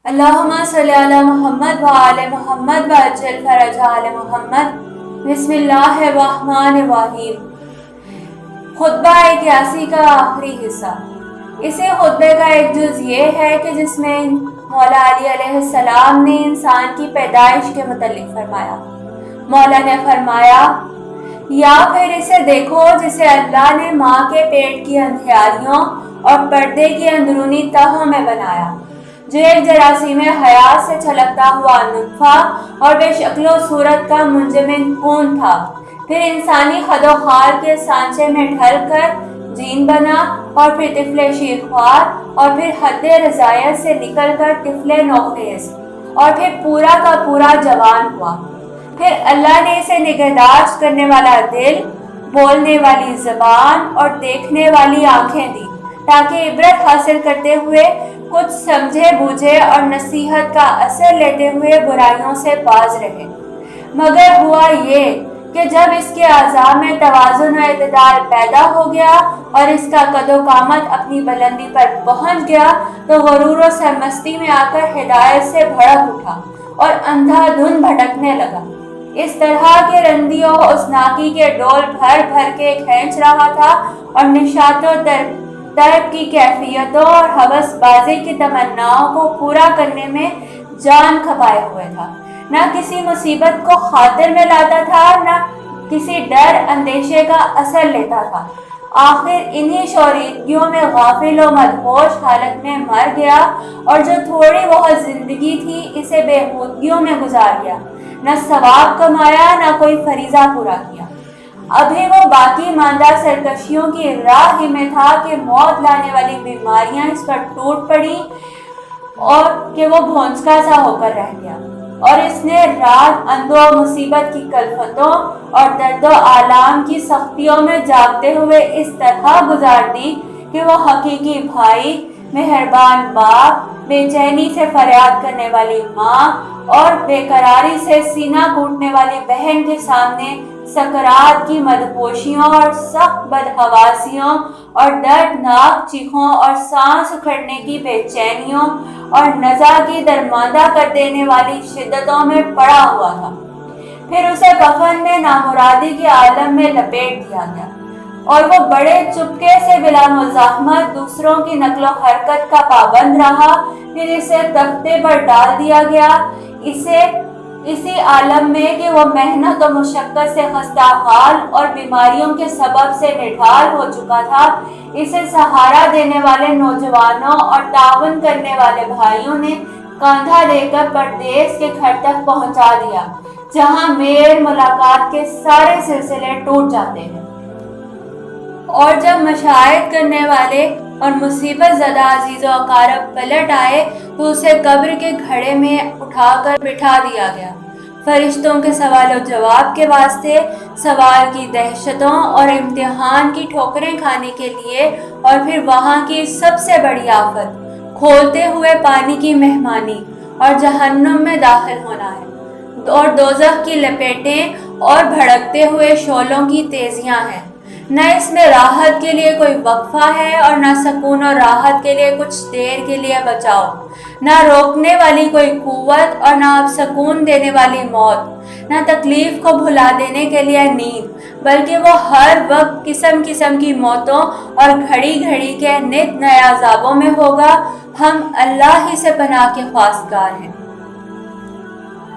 اللہم صلی علی محمد وآل محمد وعجل فرج آل محمد۔ بسم اللہ الرحمن الرحیم۔ خطبہ 81 کا آخری حصہ۔ اسی خطبے کا ایک جز یہ ہے کہ جس میں مولا علی علیہ السلام نے انسان کی پیدائش کے متعلق فرمایا۔ مولا نے فرمایا، یا پھر اسے دیکھو جسے اللہ نے ماں کے پیٹ کی اندھیاریوں اور پردے کی اندرونی تہوں میں بنایا، جو ایک جراثیم حیات سے چھلکتا ہوا نطفہ اور بے شکل و صورت کا منجمد خون تھا، پھر انسانی خد و خال کے سانچے میں ڈھل کر جین بنا، اور پھر طفل شیرخوار، اور پھر حد رضاعت سے نکل کر طفل نوخیز، اور پھر پورا کا پورا جوان ہوا۔ پھر اللہ نے اسے نگہداشت کرنے والا دل، بولنے والی زبان اور دیکھنے والی آنکھیں دی، تاکہ عبرت حاصل کرتے ہوئے کچھ سمجھے بوجھے اور نصیحت کا اثر لیتے ہوئے برائیوں سے باز رہے۔ مگر ہوا یہ کہ جب اس کے اعضاء میں توازن و اعتدال پیدا ہو گیا اور اس کا قد و قامت اپنی بلندی پر پہنچ گیا، تو غرور و سرمستی میں آ کر ہدایت سے بھڑک اٹھا اور اندھا دھند بھٹکنے لگا، اس طرح کہ رندی و اسناکی کے ڈول بھر بھر کے کھینچ رہا تھا، اور نشاط و طرب کی کیفیتوں اور ہوس بازی کی تمناؤں کو پورا کرنے میں جان کھپائے ہوئے تھا۔ نہ کسی مصیبت کو خاطر میں لاتا تھا، نہ کسی ڈر اندیشے کا اثر لیتا تھا۔ آخر انہی شوریدگیوں میں غافل و مدہوش حالت میں مر گیا، اور جو تھوڑی بہت زندگی تھی اسے بےہودگیوں میں گزار گیا، نہ ثواب کمایا نہ کوئی فریضہ پورا کیا۔ ابھی وہ باقی ماندہ سرکشیوں کی راہ ہی میں تھا کہ موت لانے والی بیماریاں اس پر ٹوٹ پڑی، اور کہ وہ بھونچکا سا ہو کر رہ گیا، اور اس نے رات اندو و مصیبت کی کلفتوں اور درد و آلام کی سختیوں میں جاگتے ہوئے اس طرح گزار دی کہ وہ حقیقی بھائی، مہربان باپ، بے چینی سے فریاد کرنے والی ماں اور بے قراری سے سینہ کوٹنے والی بہن کے سامنے سکرات کی مدہوشیوں اور سخت بدحواسیوں اور دردناک چیخوں اور سانس اکھڑنے کی بے چینیوں اور نزع کی درماندہ کر دینے والی شدتوں میں پڑا ہوا تھا۔ پھر اسے کفن میں نامرادی کے عالم میں لپیٹ دیا گیا، اور وہ بڑے چپکے سے بلا مزاحمت دوسروں کی نقل و حرکت کا پابند رہا۔ پھر اسے تختے پر ڈال دیا گیا، اسی عالم میں کہ وہ محنت و مشقت سے خستہ حال اور بیماریوں کے سبب سے نڈھال ہو چکا تھا۔ اسے سہارا دینے والے نوجوانوں اور تعاون کرنے والے بھائیوں نے کاندھا دے کر پردیس کے گھر تک پہنچا دیا، جہاں میل ملاقات کے سارے سلسلے ٹوٹ جاتے ہیں۔ اور جب مشاہد کرنے والے اور مصیبت زدہ عزیز و اقارب پلٹ آئے تو اسے قبر کے گھڑے میں اٹھا کر بٹھا دیا گیا، فرشتوں کے سوال و جواب کے واسطے، سوال کی دہشتوں اور امتحان کی ٹھوکریں کھانے کے لیے، اور پھر وہاں کی سب سے بڑی آفت، کھولتے ہوئے پانی کی مہمانی اور جہنم میں داخل ہونا ہے، اور دوزخ کی لپیٹیں اور بھڑکتے ہوئے شعلوں کی تیزیاں ہیں۔ نہ اس میں راحت کے لیے کوئی وقفہ ہے، اور نہ سکون اور راحت کے لیے کچھ دیر کے لیے بچاؤ، نہ روکنے والی کوئی قوت اور نہ اب سکون دینے والی موت، نہ تکلیف کو بھلا دینے کے لیے نیند، بلکہ وہ ہر وقت قسم قسم کی موتوں اور گھڑی گھڑی کے نت نئے عذابوں میں ہوگا۔ ہم اللہ ہی سے پناہ کے خواستگار ہیں۔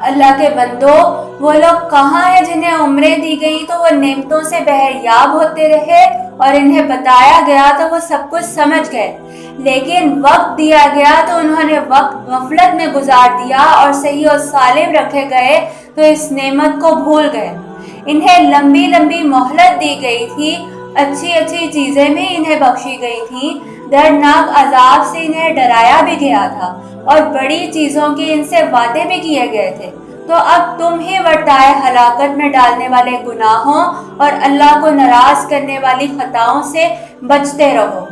اللہ کے بندو، وہ لوگ کہاں ہیں جنہیں عمریں دی گئیں تو وہ نعمتوں سے بہریاب ہوتے رہے، اور انہیں بتایا گیا تو وہ سب کچھ سمجھ گئے، لیکن وقت دیا گیا تو انہوں نے وقت غفلت میں گزار دیا، اور صحیح و سالم رکھے گئے تو اس نعمت کو بھول گئے۔ انہیں لمبی لمبی مہلت دی گئی تھی، اچھی اچھی چیزیں بھی انہیں بخشی گئی تھیں، دردناک عذاب سے انہیں ڈرایا بھی گیا تھا، اور بڑی چیزوں کے ان سے وعدے بھی کیے گئے تھے۔ تو اب تم ہی ورتائے ہلاکت میں ڈالنے والے گناہوں اور اللہ کو ناراض کرنے والی خطاؤں سے بچتے رہو۔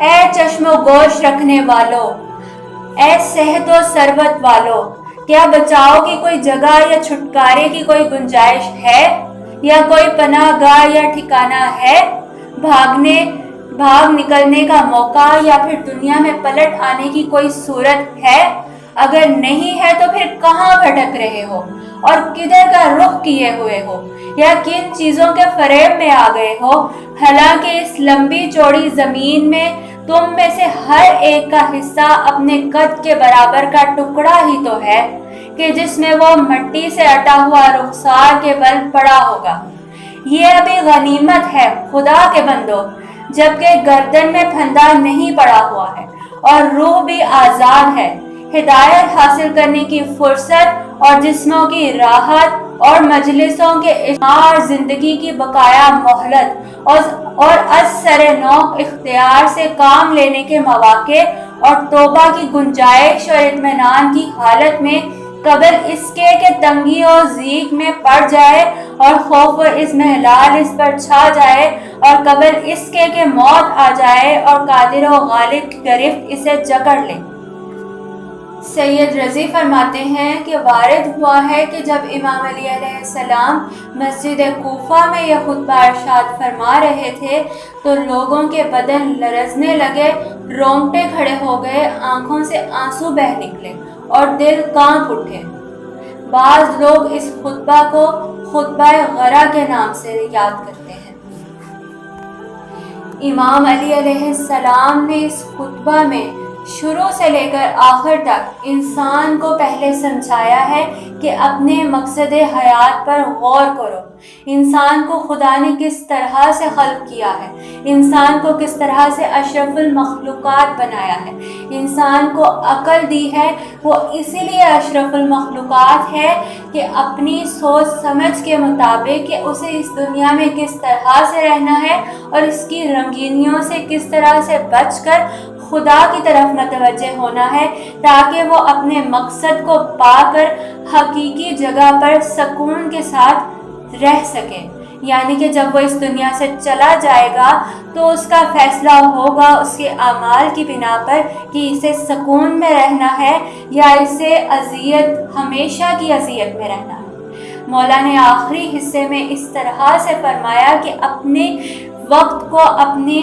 اے چشم و گوش رکھنے والو، اے صحت و ثروت والو، کیا بچاؤ کی کوئی جگہ یا چھٹکارے کی کوئی گنجائش ہے، یا کوئی پناہ گاہ یا ٹھکانہ ہے؟ بھاگ نکلنے کا موقع یا پھر دنیا میں پلٹ آنے کی کوئی صورت ہے؟ اگر نہیں ہے تو پھر کہاں بھٹک رہے ہو اور کدھر کا رخ کیے ہوئے ہو یا کن چیزوں کے فریب میں آ گئے ہو؟ حالانکہ اس لمبی چوڑی زمین میں تم میں سے ہر ایک کا حصہ اپنے قد کے برابر کا ٹکڑا ہی تو ہے کہ جس میں وہ مٹی سے اٹا ہوا رخسار کے بل پڑا ہوگا۔ یہ ابھی غنیمت ہے خدا کے بندو، جبکہ گردن میں پھندا نہیں پڑا ہوا ہے اور روح بھی آزاد ہے۔ ہدایت حاصل کرنے کی فرصت اور جسموں کی راحت اور مجلسوں کے اشعار، زندگی کی بقایا مہلت اور از سر نو اختیار سے کام لینے کے مواقع اور توبہ کی گنجائش اور اطمینان کی حالت میں، قبل اس کے کہ تنگی اور ضیق میں پڑ جائے اور خوف و اضمحلال اس پر چھا جائے، اور قبل اس کے کہ موت آ جائے اور قادر و غالب کی گرفت اسے جکڑ لے۔ سید رضی فرماتے ہیں کہ وارد ہوا ہے کہ جب امام علی علیہ السلام مسجد کوفہ میں یہ خطبہ ارشاد فرما رہے تھے تو لوگوں کے بدن لرزنے لگے، رونگٹے کھڑے ہو گئے، آنکھوں سے آنسو بہہ نکلے اور دل کانپ اٹھے۔ بعض لوگ اس خطبہ کو خطبہ غرا کے نام سے یاد کرتے ہیں۔ امام علی علیہ السلام نے اس خطبہ میں شروع سے لے کر آخر تک انسان کو پہلے سمجھایا ہے کہ اپنے مقصد حیات پر غور کرو۔ انسان کو خدا نے کس طرح سے خلق کیا ہے، انسان کو کس طرح سے اشرف المخلوقات بنایا ہے، انسان کو عقل دی ہے، وہ اسی لیے اشرف المخلوقات ہے کہ اپنی سوچ سمجھ کے مطابق کہ اسے اس دنیا میں کس طرح سے رہنا ہے اور اس کی رنگینیوں سے کس طرح سے بچ کر خدا کی طرف متوجہ ہونا ہے، تاکہ وہ اپنے مقصد کو پا کر حقیقی جگہ پر سکون کے ساتھ رہ سکے۔ یعنی کہ جب وہ اس دنیا سے چلا جائے گا تو اس کا فیصلہ ہوگا اس کے اعمال کی بنا پر کہ اسے سکون میں رہنا ہے یا اسے ہمیشہ کی اذیت میں رہنا ہے۔ مولا نے آخری حصے میں اس طرح سے فرمایا کہ اپنے وقت کو، اپنے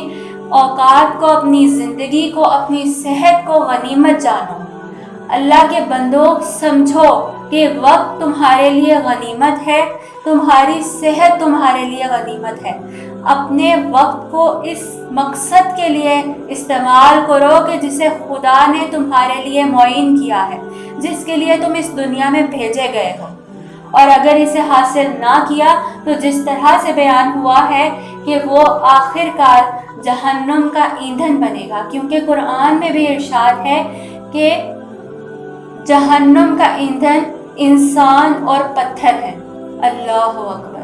اوقات کو، اپنی زندگی کو، اپنی صحت کو غنیمت جانو۔ اللہ کے بندو، سمجھو کہ وقت تمہارے لیے غنیمت ہے، تمہاری صحت تمہارے لیے غنیمت ہے۔ اپنے وقت کو اس مقصد کے لیے استعمال کرو کہ جسے خدا نے تمہارے لیے معین کیا ہے، جس کے لیے تم اس دنیا میں بھیجے گئے ہو۔ اور اگر اسے حاصل نہ کیا تو جس طرح سے بیان ہوا ہے کہ وہ آخر کار جہنم کا ایندھن بنے گا، کیونکہ قرآن میں بھی ارشاد ہے کہ جہنم کا ایندھن انسان اور پتھر ہے۔ اللہ اکبر۔